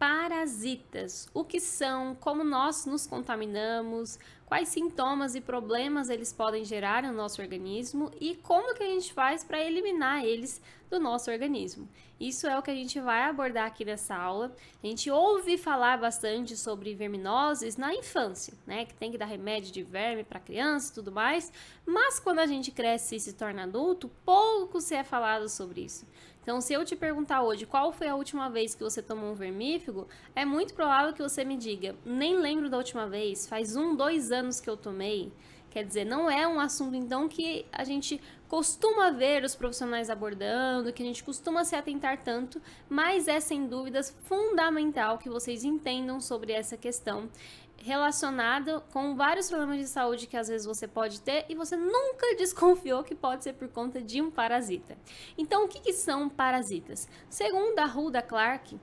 Parasitas. O que são, como nós nos contaminamos, quais sintomas e problemas eles podem gerar no nosso organismo e como que a gente faz para eliminar eles do nosso organismo. Isso é o que a gente vai abordar aqui nessa aula. A gente ouve falar bastante sobre verminoses na infância, né? Que tem que dar remédio de verme para criança e tudo mais, mas quando a gente cresce e se torna adulto, pouco se é falado sobre isso. Então, se eu te perguntar hoje qual foi a última vez que você tomou um vermífugo, é muito provável que você me diga, nem lembro da última vez, faz 2 anos que eu tomei. Quer dizer, não é um assunto, então, que a gente costuma ver os profissionais abordando, que a gente costuma se atentar tanto, mas é, sem dúvidas, fundamental que vocês entendam sobre essa questão relacionado com vários problemas de saúde que às vezes você pode ter e você nunca desconfiou que pode ser por conta de um parasita. Então, o que são parasitas? Segundo a Hulda Clark,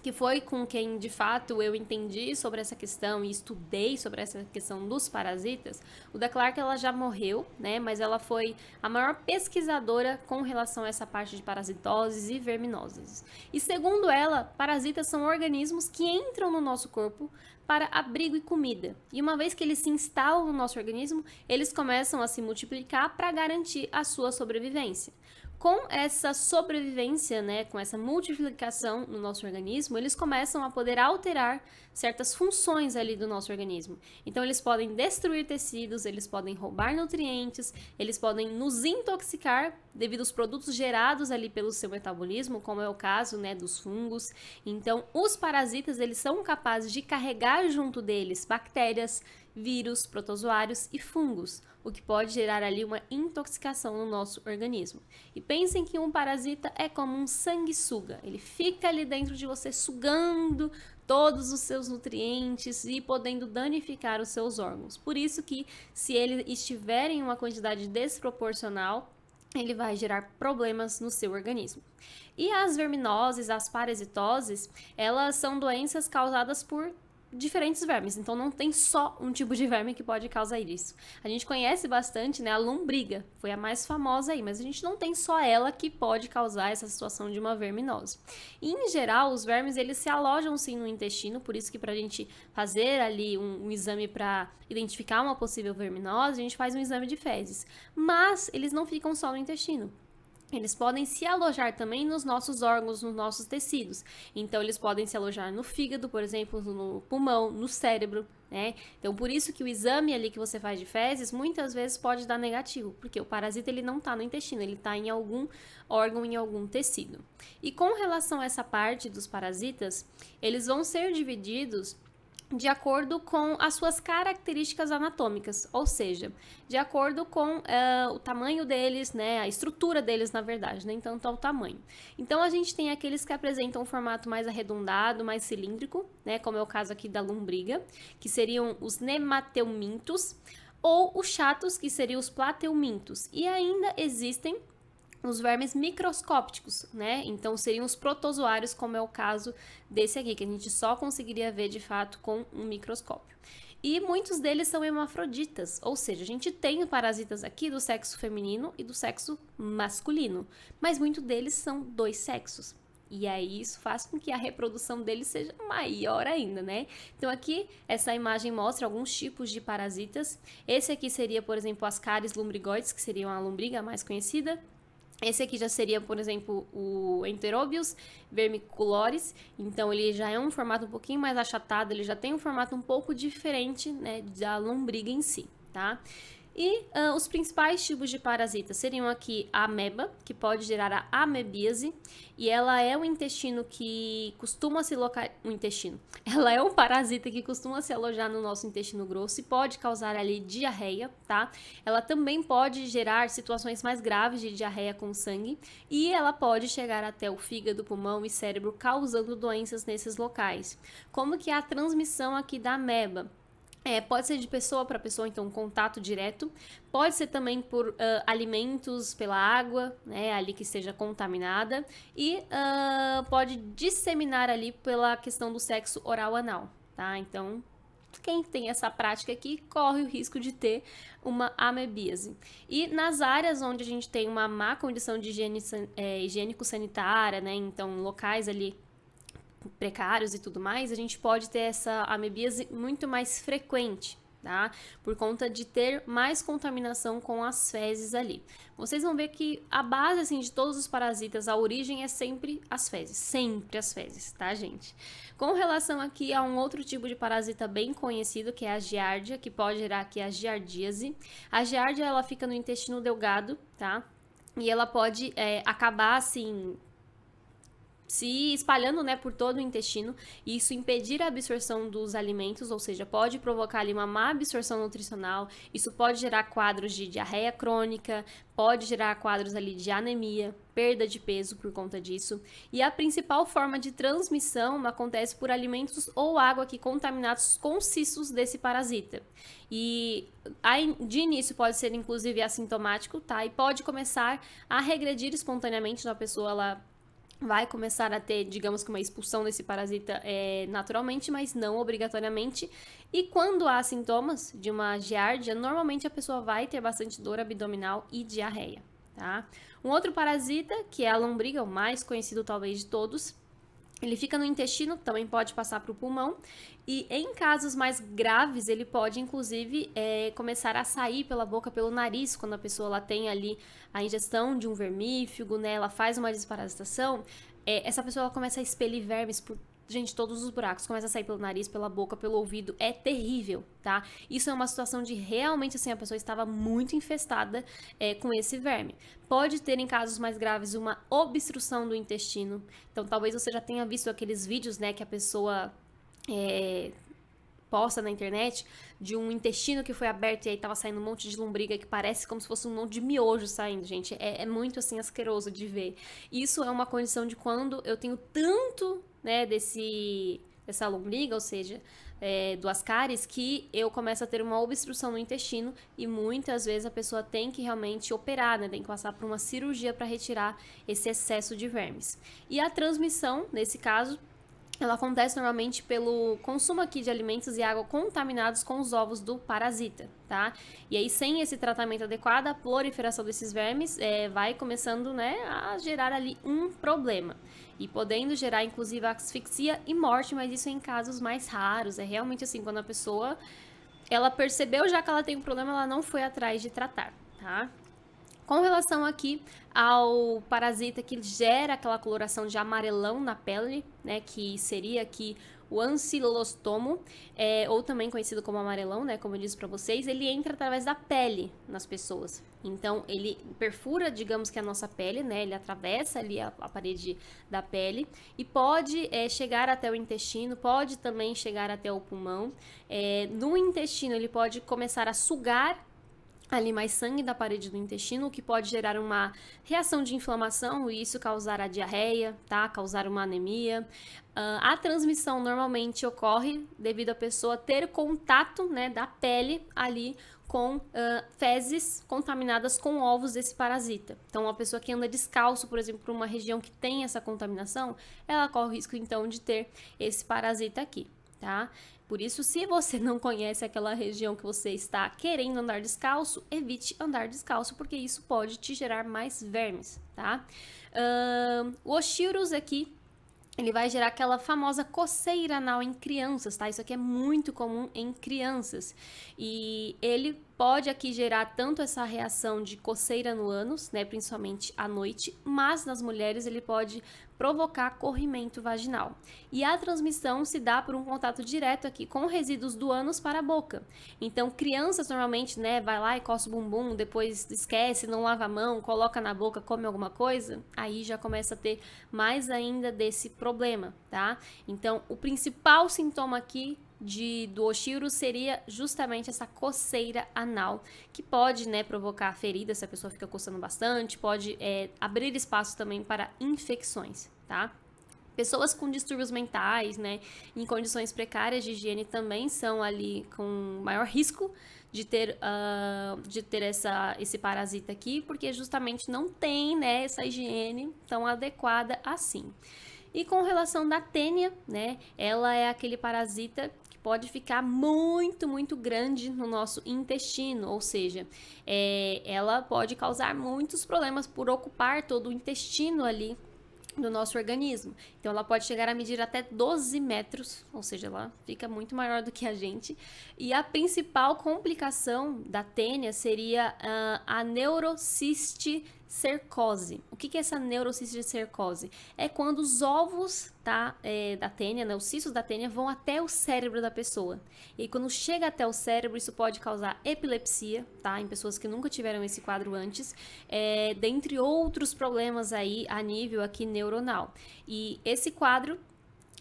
que foi com quem de fato eu entendi sobre essa questão e estudei sobre essa questão dos parasitas, o da Clark ela já morreu, né? Mas ela foi a maior pesquisadora com relação a essa parte de parasitoses e verminoses. E segundo ela, parasitas são organismos que entram no nosso corpo para abrigo e comida. E uma vez que eles se instalam no nosso organismo, eles começam a se multiplicar para garantir a sua sobrevivência. Com essa sobrevivência, né, com essa multiplicação no nosso organismo, eles começam a poder alterar certas funções ali do nosso organismo. Então, eles podem destruir tecidos, eles podem roubar nutrientes, eles podem nos intoxicar devido aos produtos gerados ali pelo seu metabolismo, como é o caso, né, dos fungos. Então, os parasitas, eles são capazes de carregar junto deles bactérias, vírus, protozoários e fungos, o que pode gerar ali uma intoxicação no nosso organismo. E pensem que um parasita é como um sanguessuga, ele fica ali dentro de você sugando todos os seus nutrientes e podendo danificar os seus órgãos. Por isso que se ele estiver em uma quantidade desproporcional, ele vai gerar problemas no seu organismo. E as verminoses, as parasitoses, elas são doenças causadas por diferentes vermes, então não tem só um tipo de verme que pode causar isso. A gente conhece bastante, né, a lombriga, foi a mais famosa aí, mas a gente não tem só ela que pode causar essa situação de uma verminose. E, em geral, os vermes, eles se alojam sim no intestino, por isso que pra gente fazer ali um exame para identificar uma possível verminose, a gente faz um exame de fezes. Mas eles não ficam só no intestino. Eles podem se alojar também nos nossos órgãos, nos nossos tecidos. Então, eles podem se alojar no fígado, por exemplo, no pulmão, no cérebro, né? Então, por isso que o exame ali que você faz de fezes, muitas vezes pode dar negativo, porque o parasita ele não está no intestino, ele está em algum órgão, em algum tecido. E com relação a essa parte dos parasitas, eles vão ser divididos de acordo com as suas características anatômicas, ou seja, de acordo com o tamanho deles, né, a estrutura deles, na verdade, nem tanto ao tamanho. Então, a gente tem aqueles que apresentam um formato mais arredondado, mais cilíndrico, né, como é o caso aqui da lombriga, que seriam os nemateumintos, ou os chatos, que seriam os plateumintos. E ainda existem os vermes microscópicos, né? Então seriam os protozoários, como é o caso desse aqui, que a gente só conseguiria ver de fato com um microscópio. E muitos deles são hermafroditas, ou seja, a gente tem parasitas aqui do sexo feminino e do sexo masculino, mas muitos deles são dois sexos. E aí isso faz com que a reprodução deles seja maior ainda, né? Então aqui essa imagem mostra alguns tipos de parasitas. Esse aqui seria, por exemplo, as cáries lumbrigoides, que seriam a lombriga mais conhecida. Esse aqui já seria, por exemplo, o Enterobius vermiculores, então ele já é um formato um pouquinho mais achatado, ele já tem um formato um pouco diferente, né, da lombriga em si, tá? E os principais tipos de parasitas seriam aqui a ameba, que pode gerar a amebíase, e ela é um intestino que costuma se Ela é um parasita que costuma se alojar no nosso intestino grosso e pode causar ali diarreia, tá? Ela também pode gerar situações mais graves de diarreia com sangue e ela pode chegar até o fígado, pulmão e cérebro, causando doenças nesses locais. Como que é a transmissão aqui da ameba? Pode ser de pessoa para pessoa, então contato direto. Pode ser também por alimentos, pela água, né, ali que esteja contaminada. E pode disseminar ali pela questão do sexo oral anal, tá? Então, quem tem essa prática aqui corre o risco de ter uma amebíase. E nas áreas onde a gente tem uma má condição de higiene higiênico-sanitária, né, então locais ali precários e tudo mais, a gente pode ter essa amebíase muito mais frequente, tá? Por conta de ter mais contaminação com as fezes ali. Vocês vão ver que a base, assim, de todos os parasitas, a origem é sempre as fezes, tá, gente? Com relação aqui a um outro tipo de parasita bem conhecido, que é a giardia, que pode gerar aqui a giardíase. A giardia, ela fica no intestino delgado, tá? E ela pode acabar, assim, se espalhando, né, por todo o intestino, e isso impedir a absorção dos alimentos, ou seja, pode provocar ali uma má absorção nutricional, isso pode gerar quadros de diarreia crônica, pode gerar quadros ali de anemia, perda de peso por conta disso, e a principal forma de transmissão acontece por alimentos ou água aqui contaminados com cistos desse parasita. E de início pode ser inclusive assintomático, tá? E pode começar a regredir espontaneamente, na pessoa ela vai começar a ter, digamos que uma expulsão desse parasita naturalmente, mas não obrigatoriamente. E quando há sintomas de uma giardia, normalmente a pessoa vai ter bastante dor abdominal e diarreia, tá? Um outro parasita, que é a lombriga, o mais conhecido talvez de todos, ele fica no intestino, também pode passar para o pulmão, e em casos mais graves, ele pode, inclusive, começar a sair pela boca, pelo nariz, quando a pessoa ela tem ali a ingestão de um vermífugo, né, ela faz uma desparasitação, essa pessoa ela começa a expelir vermes por, gente, todos os buracos, começa a sair pelo nariz, pela boca, pelo ouvido, é terrível, tá? Isso é uma situação de realmente, assim, a pessoa estava muito infestada com esse verme. Pode ter, em casos mais graves, uma obstrução do intestino, então talvez você já tenha visto aqueles vídeos, né, que a pessoa posta na internet de um intestino que foi aberto e aí tava saindo um monte de lombriga que parece como se fosse um monte de miojo saindo, gente. É muito, assim, asqueroso de ver. Isso é uma condição de quando eu tenho tanto, né, dessa lombriga, ou seja, do ascaris, que eu começo a ter uma obstrução no intestino e muitas vezes a pessoa tem que realmente operar, né, tem que passar por uma cirurgia para retirar esse excesso de vermes. E a transmissão, nesse caso, ela acontece normalmente pelo consumo aqui de alimentos e água contaminados com os ovos do parasita, tá? E aí, sem esse tratamento adequado, a proliferação desses vermes vai começando, né, a gerar ali um problema. E podendo gerar, inclusive, asfixia e morte, mas isso é em casos mais raros. É realmente assim, quando a pessoa, ela percebeu já que ela tem um problema, ela não foi atrás de tratar, tá? Com relação aqui ao parasita que gera aquela coloração de amarelão na pele, né, que seria aqui o ancilostomo, ou também conhecido como amarelão, né, como eu disse para vocês, ele entra através da pele nas pessoas. Então, ele perfura, digamos que a nossa pele, né, ele atravessa ali a parede da pele e pode chegar até o intestino, pode também chegar até o pulmão. No intestino, ele pode começar a sugar ali mais sangue da parede do intestino, o que pode gerar uma reação de inflamação e isso causar a diarreia, tá? Causar uma anemia. A transmissão normalmente ocorre devido a pessoa ter contato, né, da pele ali com fezes contaminadas com ovos desse parasita. Então, uma pessoa que anda descalço, por exemplo, por uma região que tem essa contaminação, ela corre o risco, então, de ter esse parasita aqui, tá? Por isso, se você não conhece aquela região que você está querendo andar descalço, evite andar descalço, porque isso pode te gerar mais vermes, tá? O Oshirus aqui, ele vai gerar aquela famosa coceira anal em crianças, tá? Isso aqui é muito comum em crianças. E ele pode aqui gerar tanto essa reação de coceira no ânus, né, principalmente à noite, mas nas mulheres ele pode provocar corrimento vaginal. E a transmissão se dá por um contato direto aqui com resíduos do ânus para a boca. Então, crianças normalmente, né, vai lá e coça o bumbum, depois esquece, não lava a mão, coloca na boca, come alguma coisa, aí já começa a ter mais ainda desse problema, tá? Então, o principal sintoma aqui do Oshirus seria justamente essa coceira anal, que pode, né, provocar ferida se a pessoa fica coçando bastante, pode abrir espaço também para infecções, tá? Pessoas com distúrbios mentais, né, em condições precárias de higiene também são ali com maior risco de ter esse parasita aqui, porque justamente não tem, né, essa higiene tão adequada assim. E com relação da tênia, né, ela é aquele parasita que pode ficar muito, muito grande no nosso intestino, ou seja, ela pode causar muitos problemas por ocupar todo o intestino ali do nosso organismo. Então, ela pode chegar a medir até 12 metros, ou seja, ela fica muito maior do que a gente. E a principal complicação da tênia seria a neurocisticercose. O que é essa neurocisticercose? É quando os ovos da tênia, né, os cistos da tênia, vão até o cérebro da pessoa. E aí, quando chega até o cérebro, isso pode causar epilepsia, tá? Em pessoas que nunca tiveram esse quadro antes, dentre outros problemas aí a nível aqui neuronal. E esse quadro,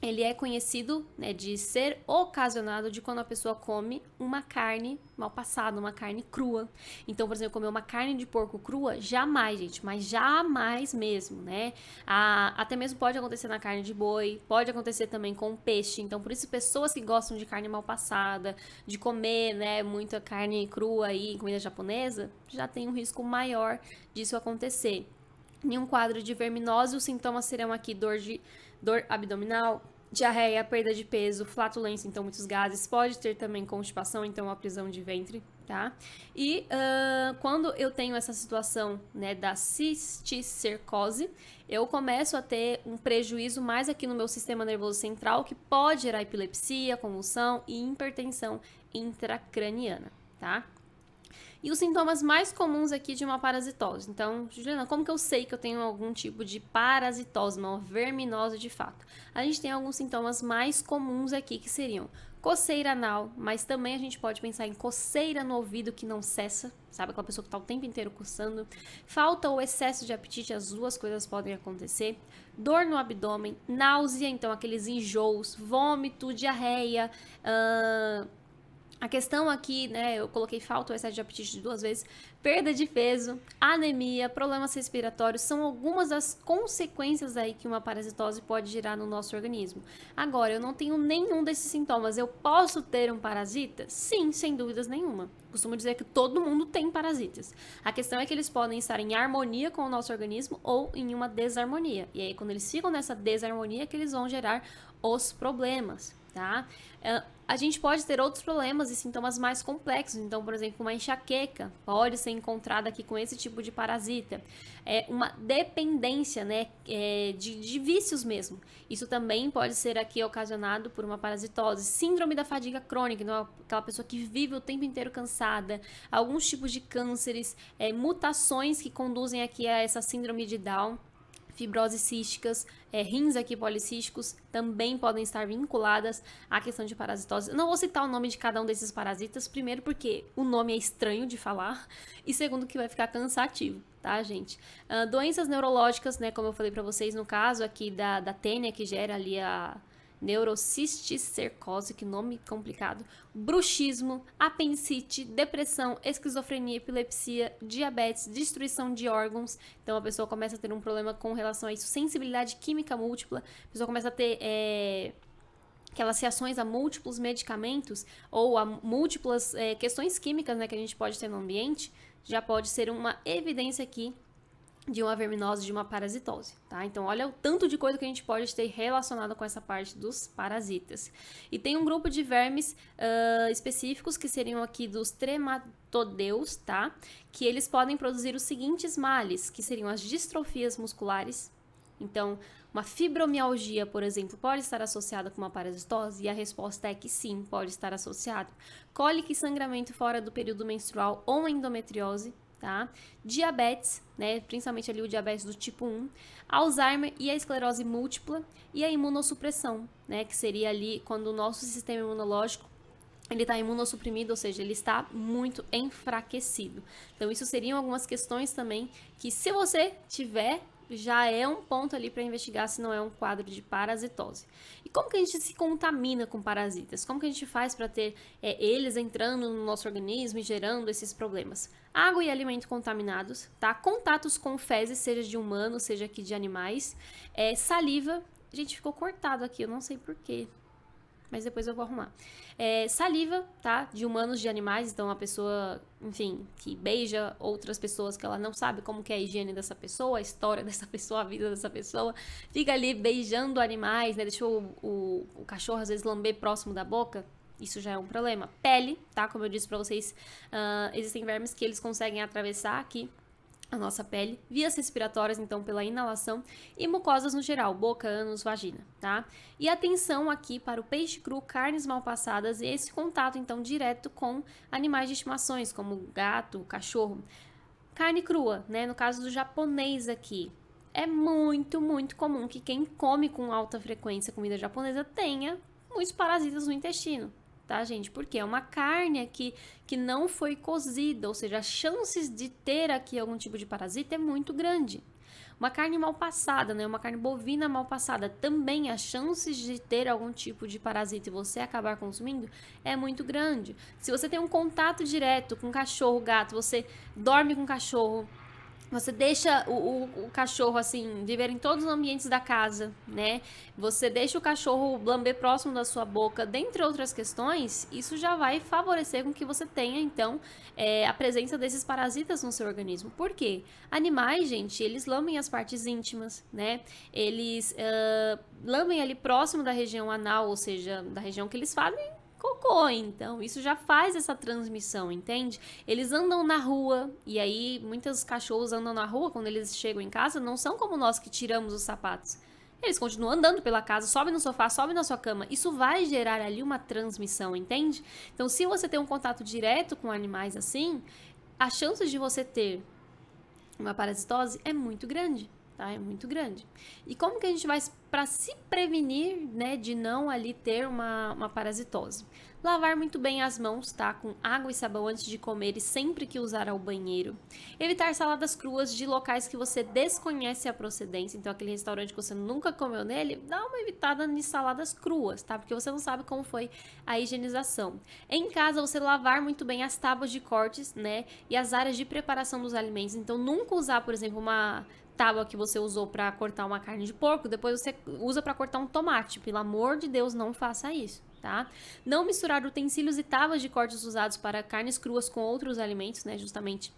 ele é conhecido, né, de ser ocasionado de quando a pessoa come uma carne mal passada, uma carne crua. Então, por exemplo, comer uma carne de porco crua, jamais, gente, mas jamais mesmo, né? Até mesmo pode acontecer na carne de boi, pode acontecer também com peixe. Então, por isso, pessoas que gostam de carne mal passada, de comer, né, muita carne crua aí em comida japonesa, já tem um risco maior disso acontecer. Em um quadro de verminose, os sintomas serão aqui dor abdominal, diarreia, perda de peso, flatulência, então muitos gases, pode ter também constipação, então a prisão de ventre, tá? E quando eu tenho essa situação, né, da cisticercose, eu começo a ter um prejuízo mais aqui no meu sistema nervoso central, que pode gerar epilepsia, convulsão e hipertensão intracraniana, tá? E os sintomas mais comuns aqui de uma parasitose. Então, Juliana, como que eu sei que eu tenho algum tipo de parasitose, uma verminose de fato? A gente tem alguns sintomas mais comuns aqui que seriam coceira anal, mas também a gente pode pensar em coceira no ouvido que não cessa, sabe? Aquela pessoa que está o tempo inteiro coçando. Falta ou excesso de apetite, as duas coisas podem acontecer. Dor no abdômen, náusea, então aqueles enjoos, vômito, diarreia, a questão aqui, né, eu coloquei falta ou excesso de apetite 2 vezes, perda de peso, anemia, problemas respiratórios, são algumas das consequências aí que uma parasitose pode gerar no nosso organismo. Agora, eu não tenho nenhum desses sintomas, eu posso ter um parasita? Sim, sem dúvidas nenhuma. Costumo dizer que todo mundo tem parasitas. A questão é que eles podem estar em harmonia com o nosso organismo ou em uma desarmonia. E aí, quando eles ficam nessa desarmonia, é que eles vão gerar os problemas, tá? A gente pode ter outros problemas e sintomas mais complexos. Então, por exemplo, uma enxaqueca pode ser encontrada aqui com esse tipo de parasita. Uma dependência, né, de vícios mesmo. Isso também pode ser aqui ocasionado por uma parasitose. Síndrome da fadiga crônica, então aquela pessoa que vive o tempo inteiro cansada. Alguns tipos de cânceres, mutações que conduzem aqui a essa síndrome de Down. Fibroses císticas, rins aqui policísticos também podem estar vinculadas à questão de parasitose. Eu não vou citar o nome de cada um desses parasitas, primeiro porque o nome é estranho de falar e segundo que vai ficar cansativo, tá, gente? Doenças neurológicas, né, como eu falei pra vocês, no caso aqui da tênia, que gera ali a neurocisticercose, que nome complicado, bruxismo, apendicite, depressão, esquizofrenia, epilepsia, diabetes, destruição de órgãos. Então a pessoa começa a ter um problema com relação a isso, sensibilidade química múltipla, a pessoa começa a ter aquelas reações a múltiplos medicamentos ou a múltiplas questões químicas, né, que a gente pode ter no ambiente, já pode ser uma evidência aqui de uma verminose, de uma parasitose, tá? Então, olha o tanto de coisa que a gente pode ter relacionado com essa parte dos parasitas. E tem um grupo de vermes específicos, que seriam aqui dos trematodeus, tá? Que eles podem produzir os seguintes males, que seriam as distrofias musculares. Então, uma fibromialgia, por exemplo, pode estar associada com uma parasitose? E a resposta é que sim, pode estar associado. Cólica e sangramento fora do período menstrual ou endometriose, tá? Diabetes, né, principalmente ali o diabetes do tipo 1, Alzheimer e a esclerose múltipla e a imunossupressão, né, que seria ali quando o nosso sistema imunológico ele está imunossuprimido, ou seja, ele está muito enfraquecido. Então, isso seriam algumas questões também que, se você tiver, já é um ponto ali para investigar se não é um quadro de parasitose. E como que a gente se contamina com parasitas? Como que a gente faz para ter eles entrando no nosso organismo e gerando esses problemas? Água e alimento contaminados, tá? Contatos com fezes, seja de humanos, seja aqui de animais. Saliva, gente, ficou cortado aqui, eu não sei porquê, mas depois eu vou arrumar. Saliva, tá? De humanos, de animais, então a pessoa, enfim, que beija outras pessoas que ela não sabe como que é a higiene dessa pessoa, a história dessa pessoa, a vida dessa pessoa, fica ali beijando animais, né? Deixou o cachorro às vezes lamber próximo da boca, isso já é um problema. Pele, tá? Como eu disse pra vocês, existem vermes que eles conseguem atravessar aqui a nossa pele, vias respiratórias, então pela inalação, e mucosas no geral, boca, ânus, vagina, tá? E atenção aqui para o peixe cru, carnes mal passadas e esse contato, então, direto com animais de estimações, como gato, cachorro. Carne crua, né? No caso do japonês aqui, é muito, muito comum que quem come com alta frequência comida japonesa tenha muitos parasitas no intestino, tá, gente? Porque é uma carne aqui que não foi cozida, ou seja, as chances de ter aqui algum tipo de parasita é muito grande. Uma carne mal passada, né? Uma carne bovina mal passada, também as chances de ter algum tipo de parasita e você acabar consumindo é muito grande. Se você tem um contato direto com cachorro, gato, você dorme com cachorro, você deixa o cachorro, assim, viver em todos os ambientes da casa, né? Você deixa o cachorro lamber próximo da sua boca, dentre outras questões, isso já vai favorecer com que você tenha, então, a presença desses parasitas no seu organismo. Por quê? Animais, gente, eles lambem as partes íntimas, né? Eles lambem ali próximo da região anal, ou seja, da região que eles fazem cocô, então isso já faz essa transmissão, entende? Eles andam na rua, e aí muitos cachorros andam na rua quando eles chegam em casa, não são como nós que tiramos os sapatos. Eles continuam andando pela casa, sobem no sofá, sobem na sua cama. Isso vai gerar ali uma transmissão, entende? Então, se você tem um contato direto com animais assim, a chance de você ter uma parasitose é muito grande. Tá? É muito grande. E como que a gente vai para se prevenir, né, de não ali ter uma parasitose? Lavar muito bem as mãos, tá? Com água e sabão antes de comer e sempre que usar ao banheiro. Evitar saladas cruas de locais que você desconhece a procedência. Então, aquele restaurante que você nunca comeu nele, dá uma evitada em saladas cruas, tá? Porque você não sabe como foi a higienização. Em casa, você lavar muito bem as tábuas de cortes, né? E as áreas de preparação dos alimentos. Então, nunca usar, por exemplo, uma tábua que você usou para cortar uma carne de porco, depois você usa para cortar um tomate. Pelo amor de Deus, não faça isso, tá? Não misturar utensílios e tábuas de cortes usados para carnes cruas com outros alimentos, né? Justamente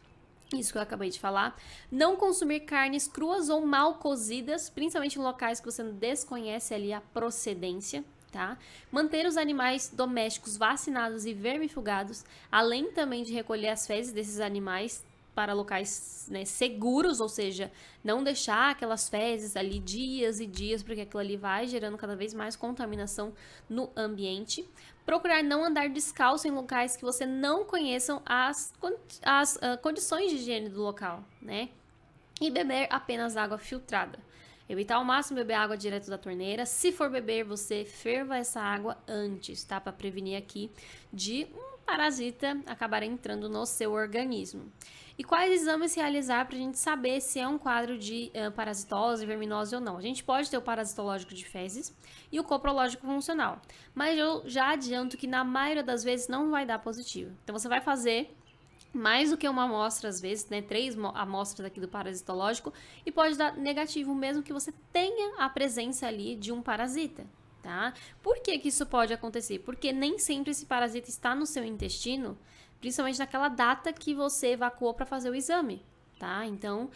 isso que eu acabei de falar. Não consumir carnes cruas ou mal cozidas, principalmente em locais que você desconhece ali a procedência. Tá? Manter os animais domésticos vacinados e vermifugados, além também de recolher as fezes desses animais para locais, né, seguros, ou seja, não deixar aquelas fezes ali dias e dias, porque aquilo ali vai gerando cada vez mais contaminação no ambiente. Procurar não andar descalço em locais que você não conheçam as condições de higiene do local, né? E beber apenas água filtrada. Evitar ao máximo beber água direto da torneira. Se for beber, você ferva essa água antes, tá? Para prevenir aqui de um parasita acabar entrando no seu organismo. E quais exames realizar para a gente saber se é um quadro de parasitose, verminose ou não? A gente pode ter o parasitológico de fezes e o coprológico funcional, mas eu já adianto que na maioria das vezes não vai dar positivo. Então você vai fazer mais do que uma amostra, às vezes, né? 3 amostras aqui do parasitológico e pode dar negativo mesmo que você tenha a presença ali de um parasita. Tá? Por que que isso pode acontecer? Porque nem sempre esse parasita está no seu intestino, principalmente naquela data que você evacuou para fazer o exame, tá? Então,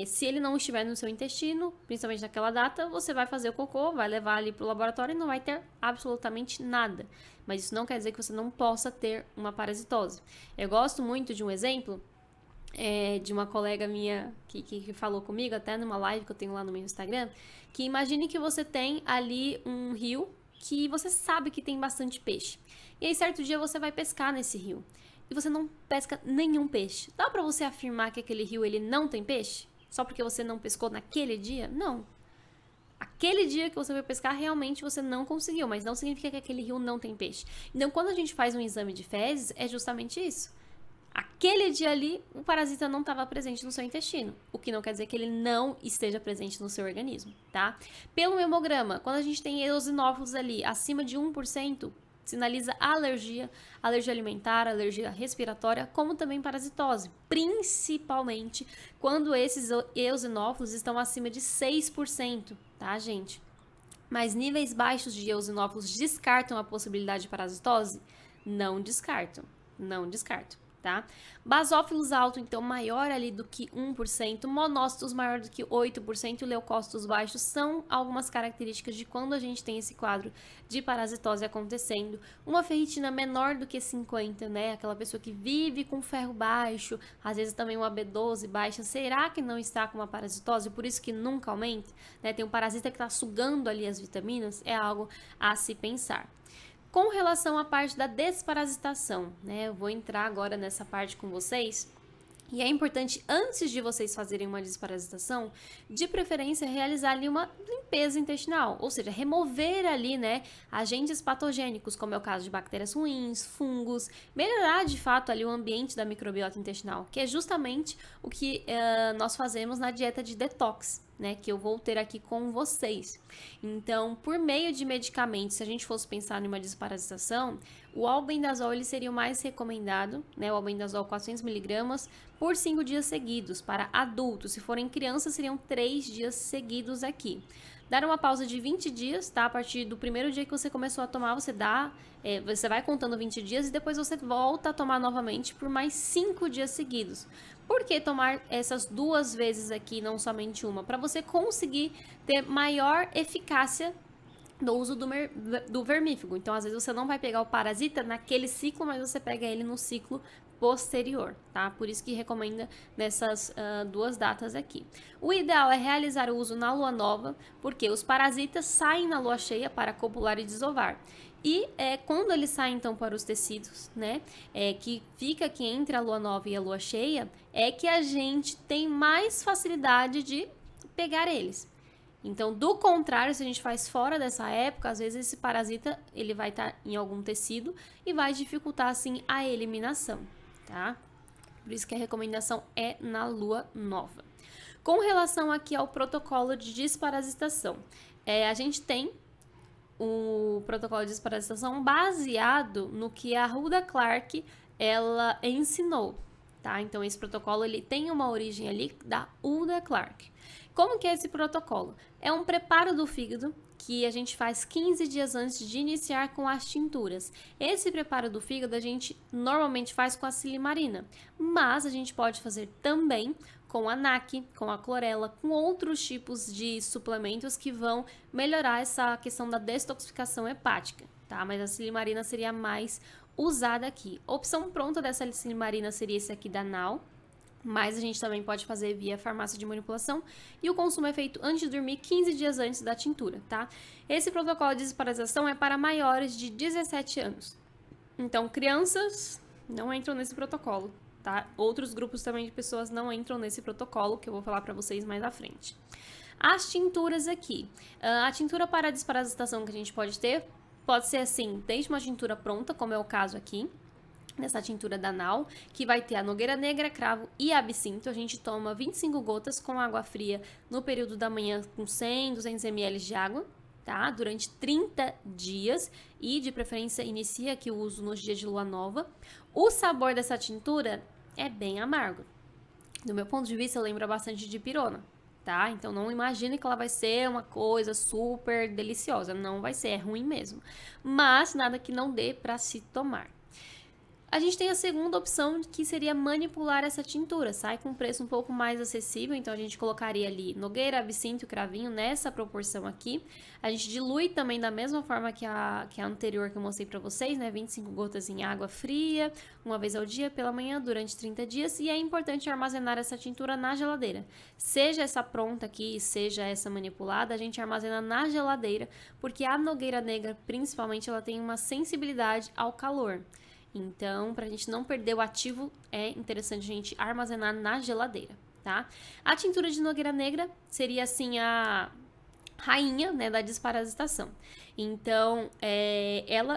se ele não estiver no seu intestino, principalmente naquela data, você vai fazer o cocô, vai levar ali para o laboratório e não vai ter absolutamente nada. Mas isso não quer dizer que você não possa ter uma parasitose. Eu gosto muito de um exemplo de uma colega minha que falou comigo, até numa live que eu tenho lá no meu Instagram, que imagine que você tem ali um rio que você sabe que tem bastante peixe. E aí, certo dia, você vai pescar nesse rio. E você não pesca nenhum peixe. Dá pra você afirmar que aquele rio ele não tem peixe? Só porque você não pescou naquele dia? Não. Aquele dia que você foi pescar, realmente você não conseguiu, mas não significa que aquele rio não tem peixe. Então, quando a gente faz um exame de fezes, é justamente isso. Aquele dia ali, o parasita não estava presente no seu intestino, o que não quer dizer que ele não esteja presente no seu organismo, tá? Pelo hemograma, quando a gente tem eosinófilos ali acima de 1%, sinaliza alergia alimentar, alergia respiratória, como também parasitose, principalmente quando esses eosinófilos estão acima de 6%, tá, gente? Mas níveis baixos de eosinófilos descartam a possibilidade de parasitose? Não descartam, não descartam. tá? Basófilos alto, então, maior ali do que 1%, monócitos maior do que 8% e leucócitos baixos são algumas características de quando a gente tem esse quadro de parasitose acontecendo. Uma ferritina menor do que 50, né? Aquela pessoa que vive com ferro baixo, às vezes também uma B12 baixa, será que não está com uma parasitose? Por isso que nunca aumenta, né? Tem um parasita que está sugando ali as vitaminas, é algo a se pensar. Com relação à parte da desparasitação, né? Eu vou entrar agora nessa parte com vocês. E é importante, antes de vocês fazerem uma desparasitação, de preferência realizar ali uma limpeza intestinal, ou seja, remover ali, né, agentes patogênicos, como é o caso de bactérias ruins, fungos, melhorar de fato ali o ambiente da microbiota intestinal, que é justamente o que nós fazemos na dieta de detox, né, que eu vou ter aqui com vocês. Então, por meio de medicamentos, se a gente fosse pensar em uma desparasitação, o albendazol ele seria o mais recomendado, né, o albendazol 400mg por 5 dias seguidos para adultos. Se forem crianças, seriam 3 dias seguidos aqui. Dar uma pausa de 20 dias, tá? A partir do primeiro dia que você começou a tomar, você vai contando 20 dias e depois você volta a tomar novamente por mais 5 dias seguidos. Por que tomar essas 2 vezes aqui, não somente uma? Para você conseguir ter maior eficácia do uso do vermífugo. Então, às vezes, você não vai pegar o parasita naquele ciclo, mas você pega ele no ciclo posterior, tá? Por isso que recomenda nessas 2 datas aqui. O ideal é realizar o uso na lua nova, porque os parasitas saem na lua cheia para copular e desovar. E quando eles saem, então, para os tecidos, né, que fica aqui entre a lua nova e a lua cheia, é que a gente tem mais facilidade de pegar eles. Então, do contrário, se a gente faz fora dessa época, às vezes esse parasita ele vai estar em algum tecido e vai dificultar, assim, a eliminação, tá? Por isso que a recomendação é na lua nova. Com relação aqui ao protocolo de desparasitação, a gente tem o protocolo de desparasitação baseado no que a Hulda Clark ela ensinou, tá? Então, esse protocolo ele tem uma origem ali da Hulda Clark. Como que é esse protocolo? É um preparo do fígado que a gente faz 15 dias antes de iniciar com as tinturas. Esse preparo do fígado a gente normalmente faz com a silimarina, mas a gente pode fazer também com a NAC, com a clorela, com outros tipos de suplementos que vão melhorar essa questão da detoxificação hepática, tá? Mas a silimarina seria a mais usada aqui. A opção pronta dessa silimarina seria esse aqui da Now, mas a gente também pode fazer via farmácia de manipulação e o consumo é feito antes de dormir 15 dias antes da tintura, tá? Esse protocolo de desparasitação é para maiores de 17 anos. Então, crianças não entram nesse protocolo, tá? Outros grupos também de pessoas não entram nesse protocolo, que eu vou falar para vocês mais à frente. As tinturas aqui. A tintura para desparasitação que a gente pode ter pode ser assim, desde uma tintura pronta, como é o caso aqui, nessa tintura da Now, que vai ter a nogueira negra, cravo e absinto. A gente toma 25 gotas com água fria no período da manhã com 100, 200 ml de água, tá? Durante 30 dias e, de preferência, inicia aqui o uso nos dias de lua nova. O sabor dessa tintura é bem amargo. Do meu ponto de vista, lembra bastante de pirona, tá? Então, não imagine que ela vai ser uma coisa super deliciosa. Não vai ser, é ruim mesmo. Mas, nada que não dê para se tomar. A gente tem a segunda opção, que seria manipular essa tintura. Sai com um preço um pouco mais acessível, então a gente colocaria ali nogueira, absinto e cravinho nessa proporção aqui. A gente dilui também da mesma forma que a anterior que eu mostrei pra vocês, né? 25 gotas em água fria, uma vez ao dia pela manhã, durante 30 dias. E é importante armazenar essa tintura na geladeira. Seja essa pronta aqui, seja essa manipulada, a gente armazena na geladeira, porque a nogueira negra, principalmente, ela tem uma sensibilidade ao calor. Então, para a gente não perder o ativo, é interessante a gente armazenar na geladeira, tá? A tintura de nogueira negra seria, assim, a rainha, né, da desparasitação. Então,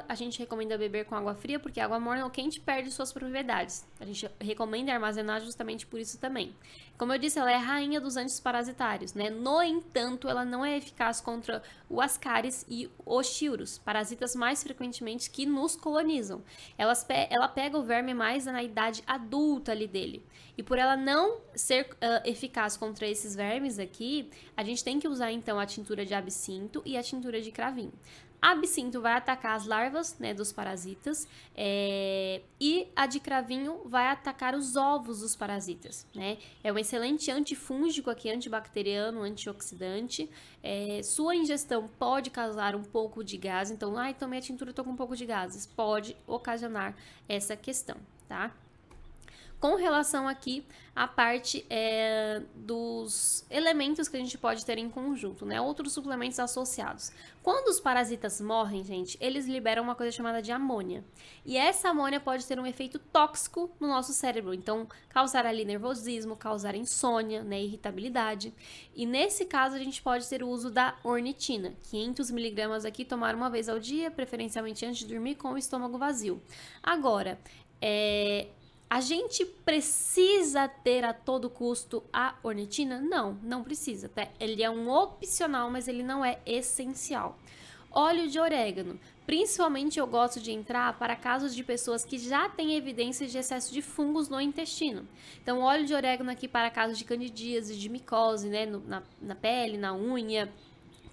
a gente recomenda beber com água fria, porque a água morna ou quente perde suas propriedades. A gente recomenda armazenar justamente por isso também. Como eu disse, ela é a rainha dos antiparasitários, né? No entanto, ela não é eficaz contra o Ascaris e os chiurus, parasitas mais frequentemente que nos colonizam. Ela pega o verme mais na idade adulta ali dele. E por ela não ser eficaz contra esses vermes aqui, a gente tem que usar então a tintura de absinto e a tintura de cravinho. Absinto vai atacar as larvas, né, dos parasitas, e a de cravinho vai atacar os ovos dos parasitas, né? É um excelente antifúngico aqui, antibacteriano, antioxidante. Sua ingestão pode causar um pouco de gás, então, tomei a tintura, tô com um pouco de gases, pode ocasionar essa questão, tá? Com relação aqui à parte dos elementos que a gente pode ter em conjunto, né? Outros suplementos associados. Quando os parasitas morrem, gente, eles liberam uma coisa chamada de amônia. E essa amônia pode ter um efeito tóxico no nosso cérebro. Então, causar ali nervosismo, causar insônia, né? Irritabilidade. E nesse caso, a gente pode ter o uso da ornitina. 500 miligramas aqui, tomar uma vez ao dia, preferencialmente antes de dormir, com o estômago vazio. Agora, a gente precisa ter a todo custo a ornitina? Não, não precisa, tá? Ele é um opcional, mas ele não é essencial. Óleo de orégano. Principalmente eu gosto de entrar para casos de pessoas que já têm evidências de excesso de fungos no intestino. Então, óleo de orégano aqui para casos de candidíase, de micose, né, na pele, na unha,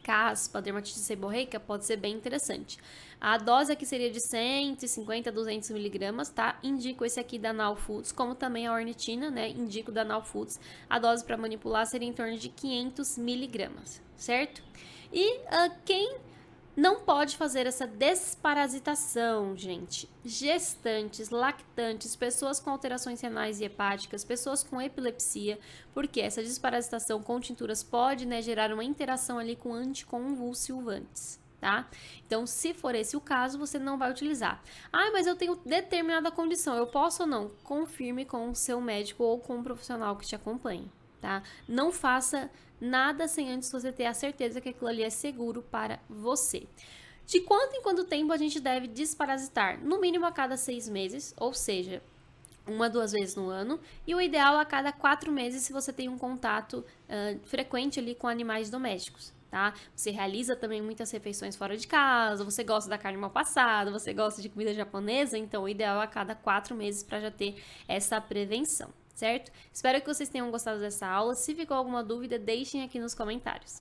caspa, dermatite seborreica, pode ser bem interessante. A dose aqui seria de 150 a 200 miligramas, tá? Indico esse aqui da Now Foods, como também a ornitina, né? Indico da Now Foods. A dose para manipular seria em torno de 500 miligramas, certo? E quem não pode fazer essa desparasitação, gente? Gestantes, lactantes, pessoas com alterações renais e hepáticas, pessoas com epilepsia, porque essa desparasitação com tinturas pode, né, gerar uma interação ali com anticonvulsivantes, tá? Então, se for esse o caso, você não vai utilizar. Mas eu tenho determinada condição, eu posso ou não? Confirme com o seu médico ou com um profissional que te acompanhe, tá? Não faça nada sem antes você ter a certeza que aquilo ali é seguro para você. De quanto em quanto tempo a gente deve desparasitar? No mínimo a cada 6 meses, ou seja, 1 a 2 vezes no ano, e o ideal a cada 4 meses se você tem um contato frequente ali com animais domésticos, tá? Você realiza também muitas refeições fora de casa, você gosta da carne mal passada, você gosta de comida japonesa, então o ideal é a cada 4 meses para já ter essa prevenção, certo? Espero que vocês tenham gostado dessa aula. Se ficou alguma dúvida, deixem aqui nos comentários.